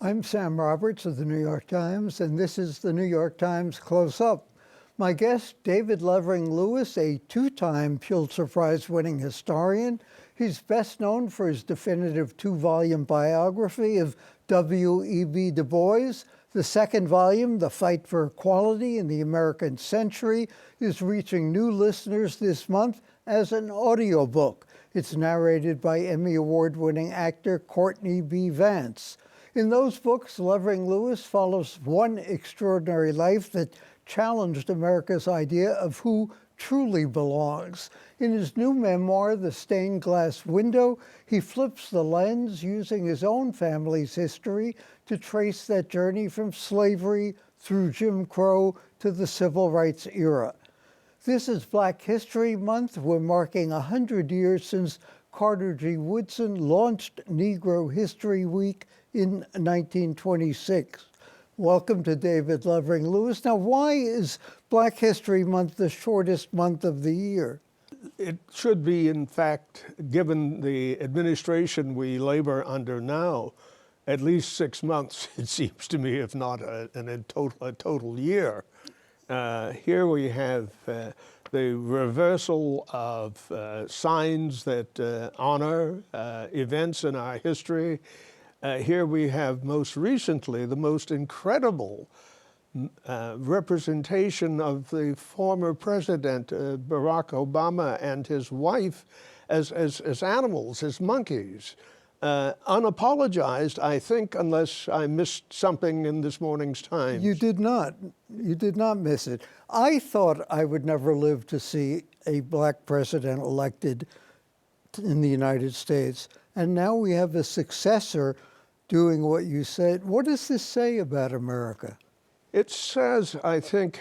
I'm Sam Roberts of the New York Times, and this is the New York Times Close-Up. My guest, David Levering Lewis, a two-time Pulitzer Prize winning historian. He's best known for his definitive two-volume biography of W.E.B. Du Bois. The second volume, The Fight for Equality in the American Century, is reaching new listeners this month as an audiobook. It's narrated by Emmy Award-winning actor Courtney B. Vance. In those books, Levering Lewis follows one extraordinary life that challenged America's idea of who truly belongs. In his new memoir, The Stained Glass Window, he flips the lens using his own family's history to trace that journey from slavery through Jim Crow to the Civil Rights era. This is Black History Month. We're marking 100 years since Carter G. Woodson launched Negro History Week in 1926. Welcome to David Levering Lewis. Now, why is Black History Month the shortest month of the year? It should be, in fact, given the administration we labor under now, at least 6 months, it seems to me, if not a total year. Here we have the reversal of signs that honor events in our history. Here we have most recently the most incredible representation of the former president, Barack Obama, and his wife as animals, as monkeys. Unapologized, I think, unless I missed something in this morning's Times. You did not. You did not miss it. I thought I would never live to see a black president elected in the United States. And now we have a successor doing what you said. What does this say about America? It says, I think,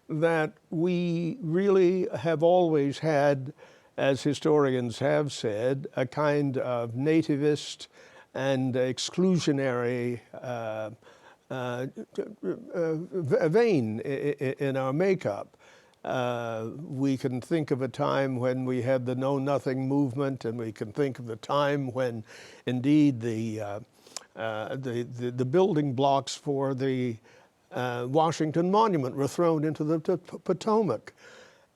that we really have always had, as historians have said, a kind of nativist and exclusionary vein in our makeup. We can think of a time when we had the Know Nothing movement, and we can think of the time when, indeed, the building blocks for the Washington Monument were thrown into the Potomac.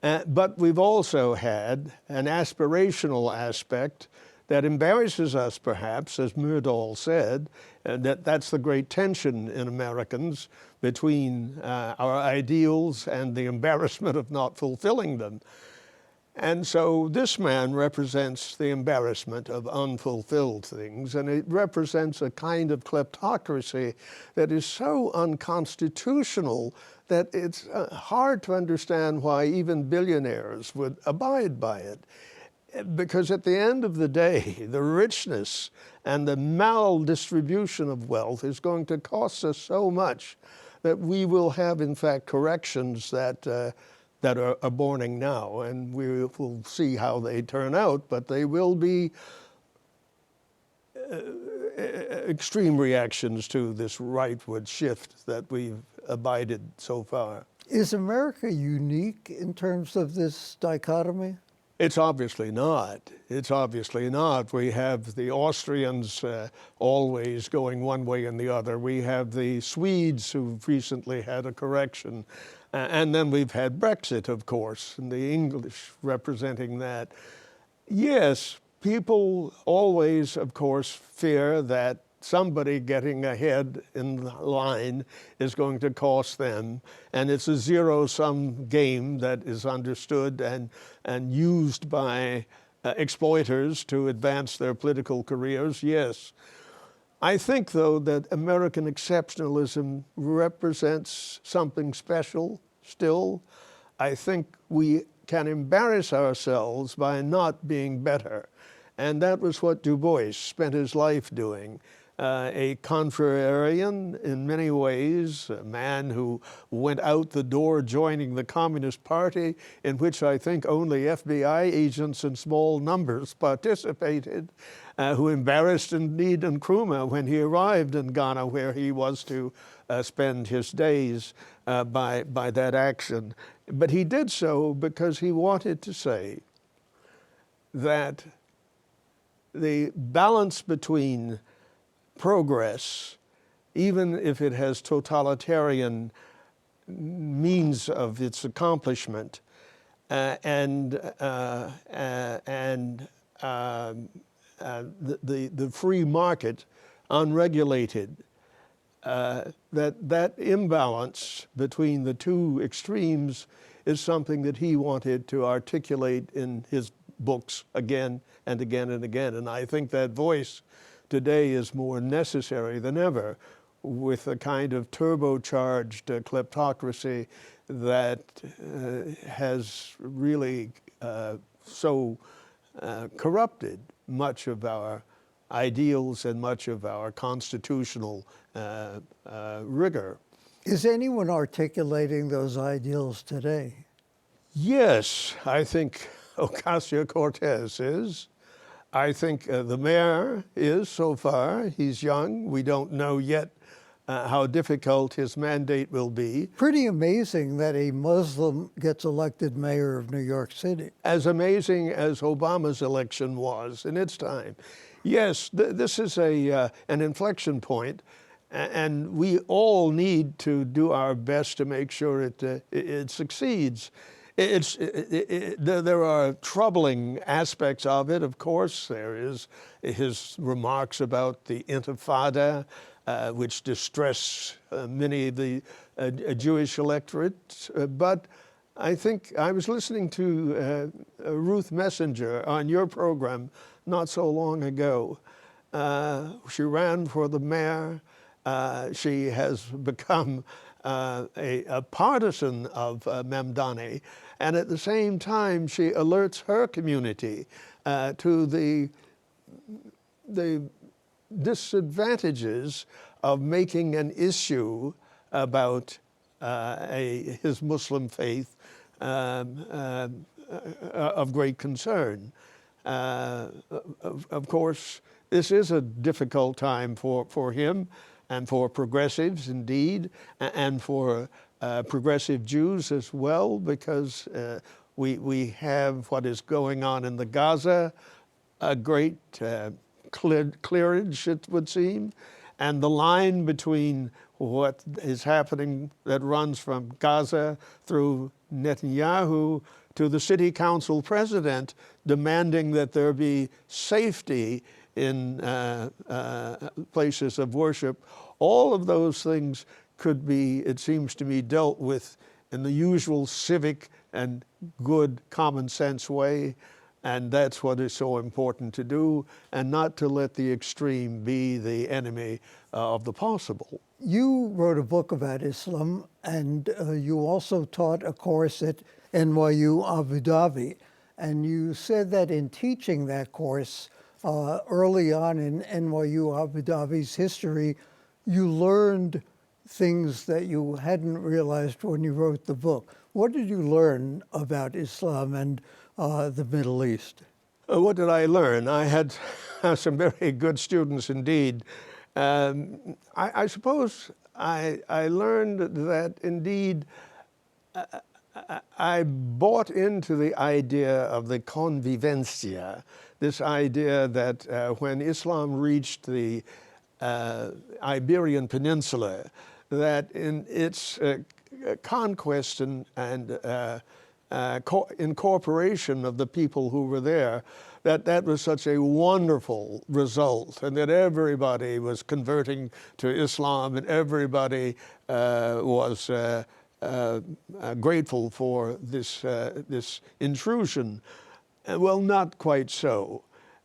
But we've also had an aspirational aspect that embarrasses us, perhaps, as Myrdal said, that's the great tension in Americans between our ideals and the embarrassment of not fulfilling them. And so this man represents the embarrassment of unfulfilled things, and it represents a kind of kleptocracy that is so unconstitutional that it's hard to understand why even billionaires would abide by it. Because at the end of the day, the richness and the maldistribution of wealth is going to cost us so much that we will have, in fact, corrections that are borning now, and we will see how they turn out, but they will be extreme reactions to this rightward shift that we've abided so far. Is America unique in terms of this dichotomy? It's obviously not. It's obviously not. We have the Austrians always going one way and the other. We have the Swedes who've recently had a correction. And then we've had Brexit, of course, and the English representing that. Yes, people always, of course, fear that somebody getting ahead in the line is going to cost them. And it's a zero-sum game that is understood and used by exploiters to advance their political careers, yes. I think, though, that American exceptionalism represents something special still. I think we can embarrass ourselves by not being better. And that was what Du Bois spent his life doing. A contrarian in many ways, a man who went out the door joining the Communist Party, in which I think only FBI agents in small numbers participated, who embarrassed indeed Nkrumah when he arrived in Ghana, where he was to spend his days by that action. But he did so because he wanted to say that the balance between progress, even if it has totalitarian means of its accomplishment, the free market, unregulated, that imbalance between the two extremes is something that he wanted to articulate in his books again and again and again. And I think that voice today is more necessary than ever, with a kind of turbocharged kleptocracy that has really so corrupted much of our ideals and much of our constitutional rigor. Is anyone articulating those ideals today? Yes, I think Ocasio-Cortez is. I think the mayor is so far. He's young. We don't know yet how difficult his mandate will be. Pretty amazing that a Muslim gets elected mayor of New York City. As amazing as Obama's election was in its time. Yes, this is an inflection point, and we all need to do our best to make sure it succeeds. There are troubling aspects of it, of course. There is his remarks about the Intifada, which distress many of the Jewish electorate. But I think I was listening to Ruth Messenger on your program not so long ago. She ran for the mayor. She has become a partisan of Mamdani, and at the same time she alerts her community to the disadvantages of making an issue about his Muslim faith of great concern. Of course, this is a difficult time for him and for progressives indeed, and for progressive Jews as well, because we have what is going on in the Gaza, a great clearage, it would seem, and the line between what is happening that runs from Gaza through Netanyahu to the city council president demanding that there be safety in places of worship. All of those things could be, it seems to me, dealt with in the usual civic and good common sense way. And that's what is so important to do, and not to let the extreme be the enemy of the possible. You wrote a book about Islam, and you also taught a course at NYU Abu Dhabi. And you said that in teaching that course early on in NYU Abu Dhabi's history, you learned things that you hadn't realized when you wrote the book. What did you learn about Islam and the Middle East? What did I learn? I had some very good students indeed. I suppose I learned that indeed I bought into the idea of the convivencia, this idea that when Islam reached the Iberian Peninsula, that in its conquest and incorporation of the people who were there, that was such a wonderful result, and that everybody was converting to Islam, and everybody was grateful for this intrusion. Well, not quite so.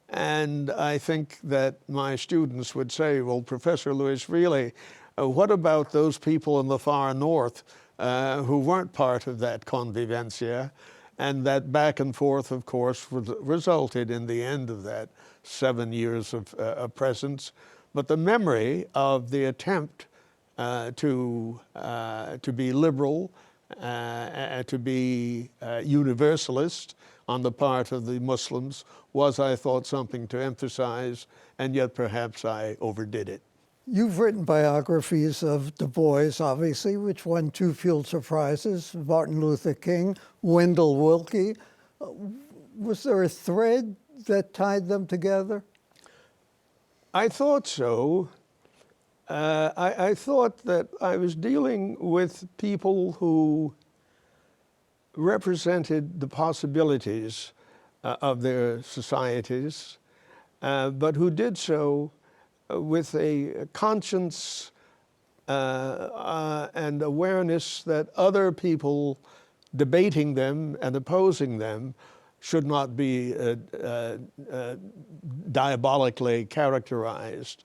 And I think that my students would say, well, Professor Lewis, really, what about those people in the far north who weren't part of that convivencia? And that back and forth, of course, resulted in the end of that 7 years of presence. But the memory of the attempt to be liberal, to be universalist on the part of the Muslims was, I thought, something to emphasize, and yet perhaps I overdid it. You've written biographies of Du Bois, obviously, which won 2 Pulitzer Prizes, Martin Luther King, Wendell Willkie. Was there a thread that tied them together? I thought so. I thought that I was dealing with people who represented the possibilities of their societies, but who did so with a conscience and awareness that other people debating them and opposing them should not be diabolically characterized.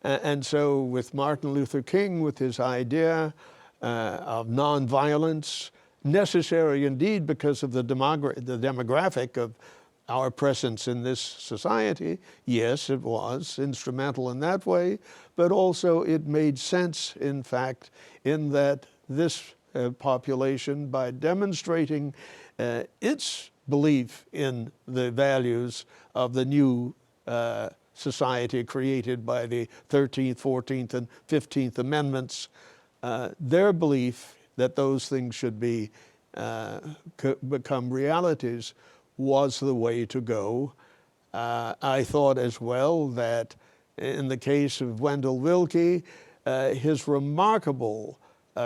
And so with Martin Luther King, with his idea of nonviolence, necessary indeed because of the demographic of our presence in this society, yes, it was instrumental in that way, but also it made sense, in fact, in that this population, by demonstrating its belief in the values of the new society created by the 13th, 14th, and 15th Amendments, their belief that those things should be become realities was the way to go. I thought as well that in the case of Wendell Willkie, his remarkable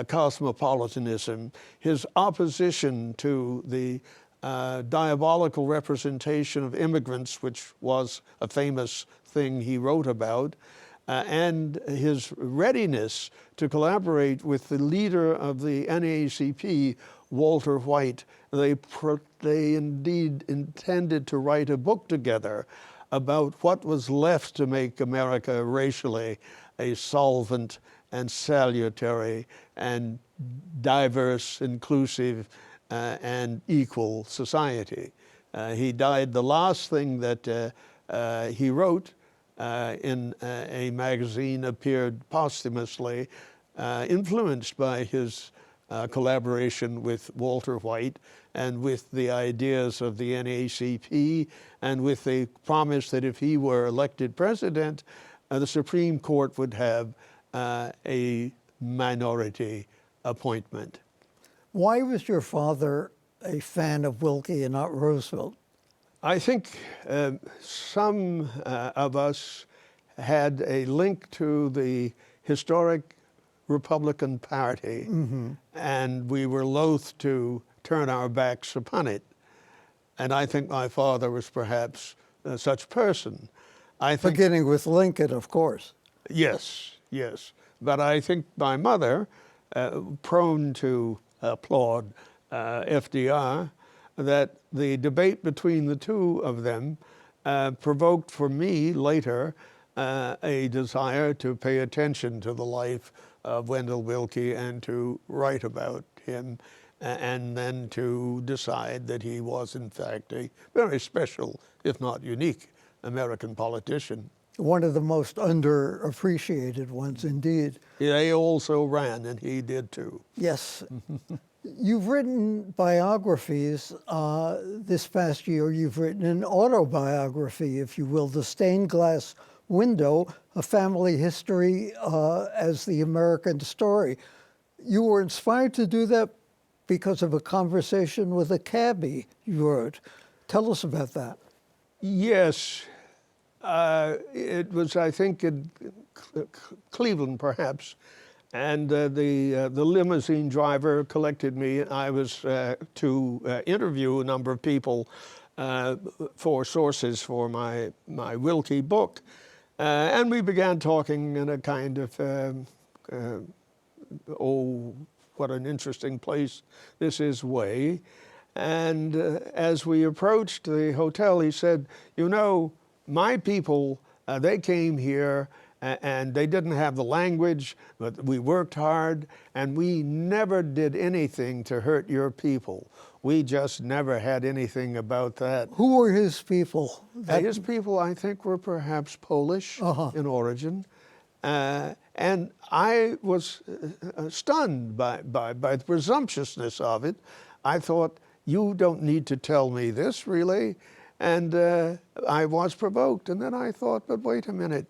cosmopolitanism, his opposition to the diabolical representation of immigrants, which was a famous thing he wrote about, and his readiness to collaborate with the leader of the NAACP, Walter White. They indeed intended to write a book together about what was left to make America racially a solvent and salutary and diverse, inclusive, and equal society. He died. The last thing that he wrote in a magazine appeared posthumously, influenced by his collaboration with Walter White and with the ideas of the NAACP and with the promise that if he were elected president, the Supreme Court would have a minority appointment. Why was your father a fan of Willkie and not Roosevelt? I think some of us had a link to the historic Republican Party, and we were loath to turn our backs upon it. And I think my father was perhaps such person. I think, beginning with Lincoln, of course. yes, yes. But I think my mother, prone to applaud FDR, that the debate between the two of them provoked for me later a desire to pay attention to the life of Wendell Willkie and to write about him, and then to decide that he was in fact a very special, if not unique, American politician. One of the most underappreciated ones, indeed. They also ran, and he did too. Yes. You've written biographies this past year. You've written an autobiography, if you will, The Stained Glass Window, A Family History as the American Story. You were inspired to do that because of a conversation with a cabbie you wrote. Tell us about that. Yes. It was, I think, in Cleveland, perhaps, and the limousine driver collected me. I was to interview a number of people for sources for my Willkie book, and we began talking in a kind of, oh, what an interesting place this is way. And as we approached the hotel, he said, you know, my people, they came here and they didn't have the language, but we worked hard and we never did anything to hurt your people. We just never had anything about that. Who were his people? His people, I think, were perhaps Polish in origin. And I was stunned by the presumptuousness of it. I thought, you don't need to tell me this, really. And I was provoked. And then I thought, but wait a minute.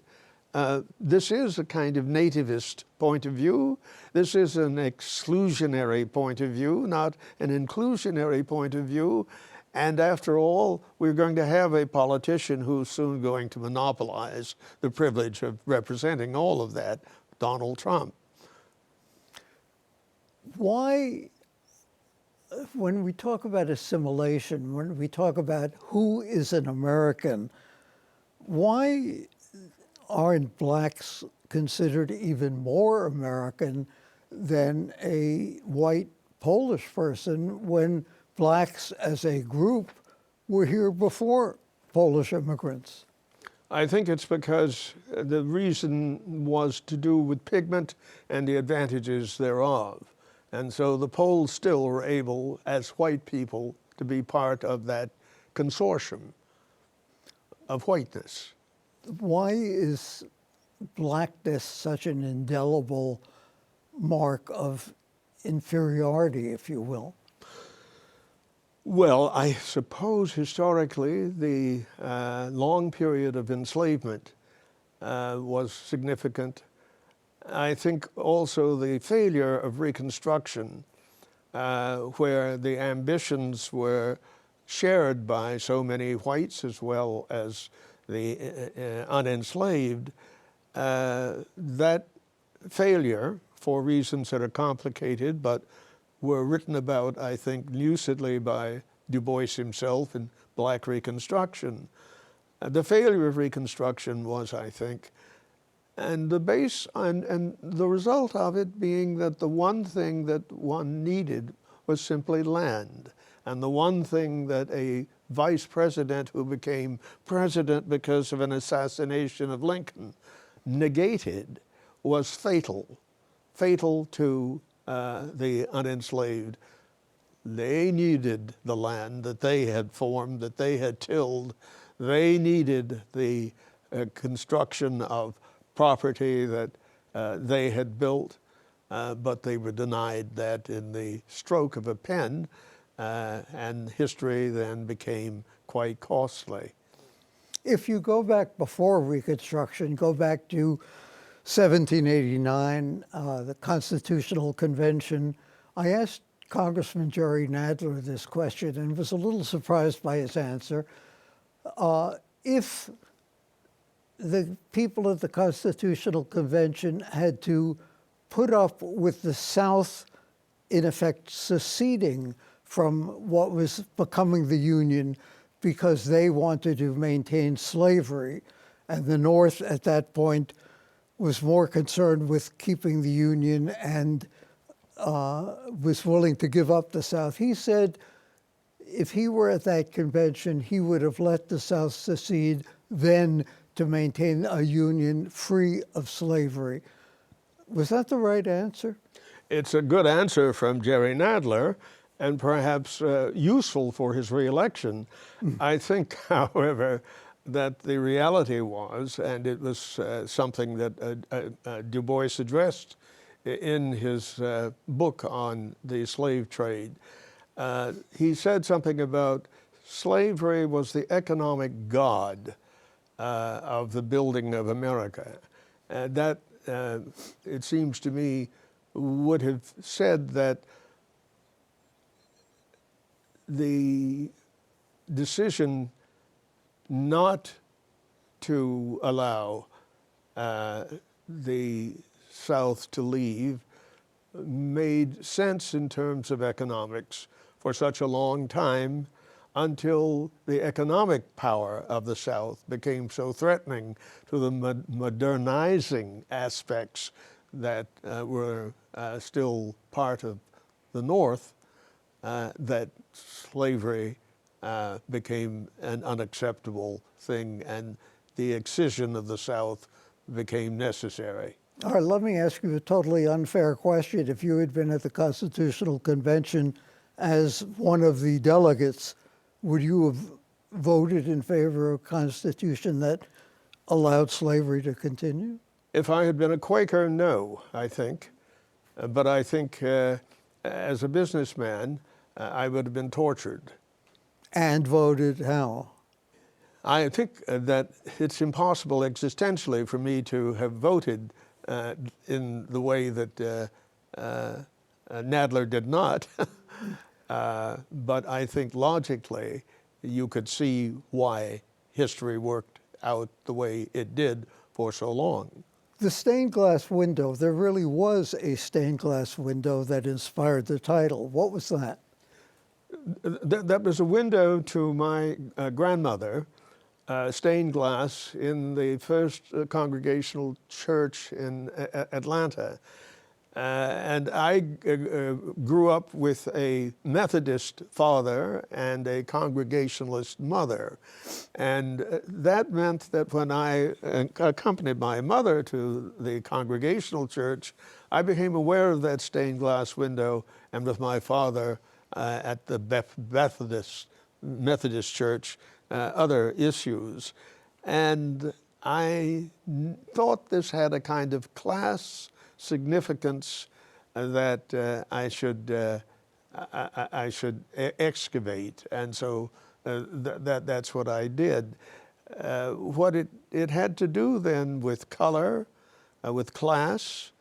This is a kind of nativist point of view. This is an exclusionary point of view, not an inclusionary point of view. And after all, we're going to have a politician who's soon going to monopolize the privilege of representing all of that Donald Trump. Why, when we talk about assimilation, when we talk about who is an American, why aren't blacks considered even more American than a white Polish person when blacks as a group were here before Polish immigrants? I think it's because the reason was to do with pigment and the advantages thereof. And so the Poles still were able, as white people, to be part of that consortium of whiteness. Why is blackness such an indelible mark of inferiority, if you will? Well, I suppose historically the long period of enslavement was significant. I think also the failure of Reconstruction, where the ambitions were shared by so many whites as well as the unenslaved, that failure, for reasons that are complicated but were written about, I think, lucidly by Du Bois himself in Black Reconstruction. The failure of Reconstruction was, I think, and the base and the result of it being that the one thing that one needed was simply land. And the one thing that a vice president who became president because of an assassination of Lincoln negated was fatal to the unenslaved. They needed the land that they had formed, that they had tilled. They needed the construction of property that they had built, but they were denied that in the stroke of a pen, and history then became quite costly. If you go back before Reconstruction, go back to 1789, the Constitutional Convention, I asked Congressman Jerry Nadler this question and was a little surprised by his answer. If the people of the Constitutional Convention had to put up with the South, in effect, seceding from what was becoming the Union because they wanted to maintain slavery, and the North at that point was more concerned with keeping the Union and was willing to give up the South. He said if he were at that convention, he would have let the South secede then to maintain a Union free of slavery. Was that the right answer? It's a good answer from Jerry Nadler, and perhaps useful for his reelection. I think, however, that the reality was, and it was something that Du Bois addressed in his book on the slave trade. He said something about slavery was the economic god of the building of America. That, it seems to me, would have said that the decision not to allow the South to leave made sense in terms of economics for such a long time until the economic power of the South became so threatening to the modernizing aspects that were still part of the North, that slavery became an unacceptable thing, and the excision of the South became necessary. All right, let me ask you a totally unfair question. If you had been at the Constitutional Convention as one of the delegates, would you have voted in favor of a constitution that allowed slavery to continue? If I had been a Quaker, no, I think. But I think as a businessman, I would have been tortured. And voted how? I think that it's impossible existentially for me to have voted in the way that Nadler did not. But I think logically you could see why history worked out the way it did for so long. The stained glass window, there really was a stained glass window that inspired the title. What was that? That was a window to my grandmother, stained glass, in the first congregational church in Atlanta. And I grew up with a Methodist father and a Congregationalist mother. And that meant that when I accompanied my mother to the Congregational church, I became aware of that stained glass window, and with my father at the Methodist church, other issues. And I thought this had a kind of class significance that I should excavate, and so that's what I did. What it had to do then with color, with class,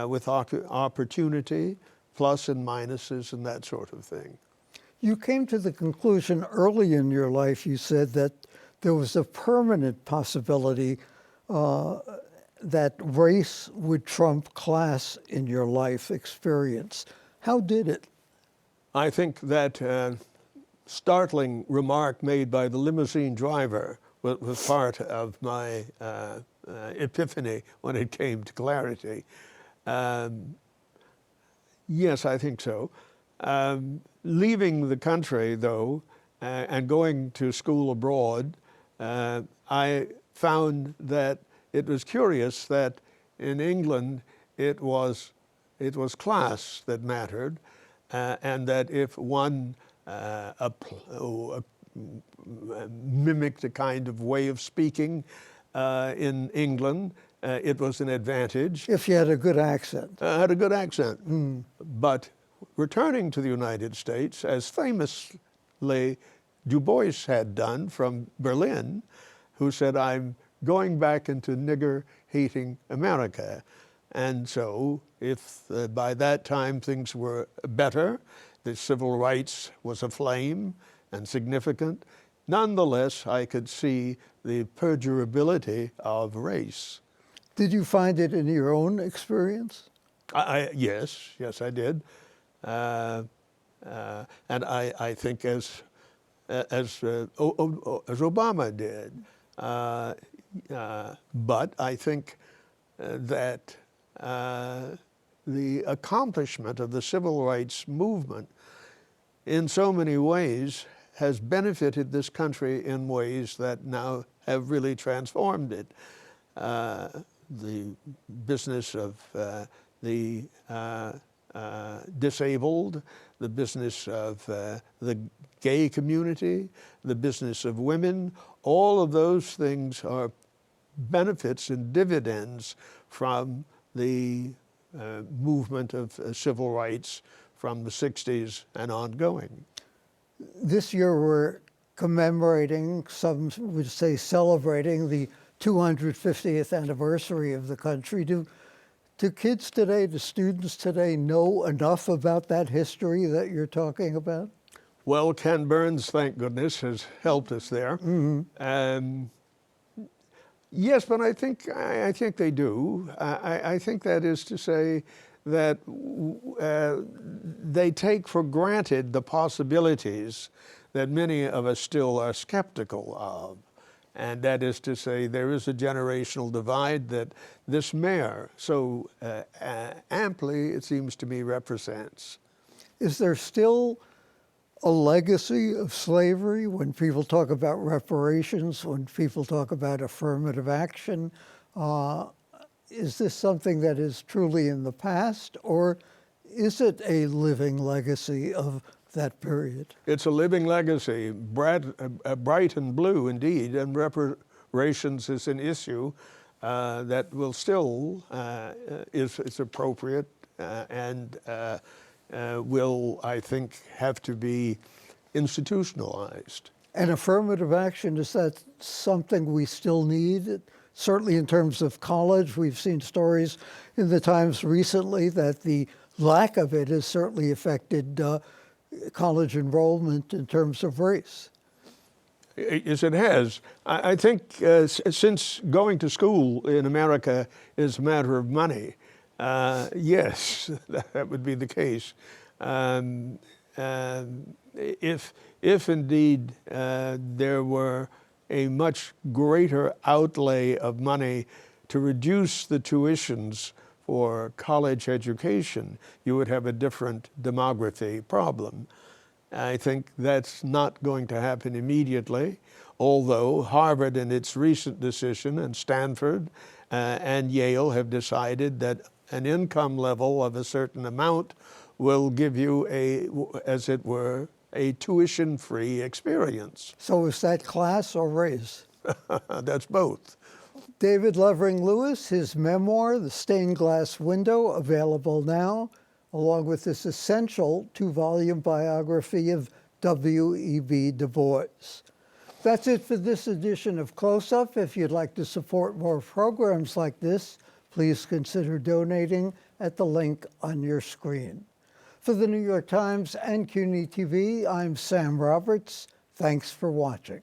with opportunity, plus and minuses, and that sort of thing. You came to the conclusion early in your life, you said, that there was a permanent possibility that race would trump class in your life experience. How did it? I think that startling remark made by the limousine driver was part of my epiphany when it came to clarity. Yes, I think so. Leaving the country, though, and going to school abroad, I found that it was curious that in England it was class that mattered, and that if one mimicked a kind of way of speaking in England, it was an advantage. If you had a good accent. Had a good accent. But returning to the United States, as famously Du Bois had done from Berlin, who said, "I'm going back into nigger-hating America." And so if by that time things were better, the civil rights was aflame and significant, nonetheless I could see the perdurability of race. Did you find it in your own experience? Yes, I did. And I think as Obama did. But I think that the accomplishment of the civil rights movement in so many ways has benefited this country in ways that now have really transformed it. The business of the disabled, the business of the gay community, the business of women, all of those things are benefits and dividends from the movement of civil rights from the 60s and ongoing. This year we're commemorating, some would say celebrating, the 250th anniversary of the country. Do kids today, do students today know enough about that history that you're talking about? Well, Ken Burns, thank goodness, has helped us there. Yes, but I think they do. I think that is to say that they take for granted the possibilities that many of us still are skeptical of. And that is to say, there is a generational divide that this mayor so amply, it seems to me, represents. Is there still a legacy of slavery when people talk about reparations, when people talk about affirmative action? Is this something that is truly in the past, or is it a living legacy of that period? It's a living legacy, bright and blue indeed, and reparations is an issue that will still, is appropriate and will, I think, have to be institutionalized. And affirmative action, is that something we still need? Certainly in terms of college, we've seen stories in the Times recently that the lack of it has certainly affected college enrollment in terms of race. Yes, it has. I think since going to school in America is a matter of money, yes, that would be the case. If indeed there were a much greater outlay of money to reduce the tuitions for college education, you would have a different demography problem. I think that's not going to happen immediately, although Harvard in its recent decision and Stanford and Yale have decided that an income level of a certain amount will give you as it were, a tuition-free experience. So is that class or race? That's both. David Levering Lewis, his memoir, The Stained Glass Window, available now, along with this essential 2-volume biography of W.E.B. Du Bois. That's it for this edition of Close Up. If you'd like to support more programs like this, please consider donating at the link on your screen. For the New York Times and CUNY TV, I'm Sam Roberts. Thanks for watching.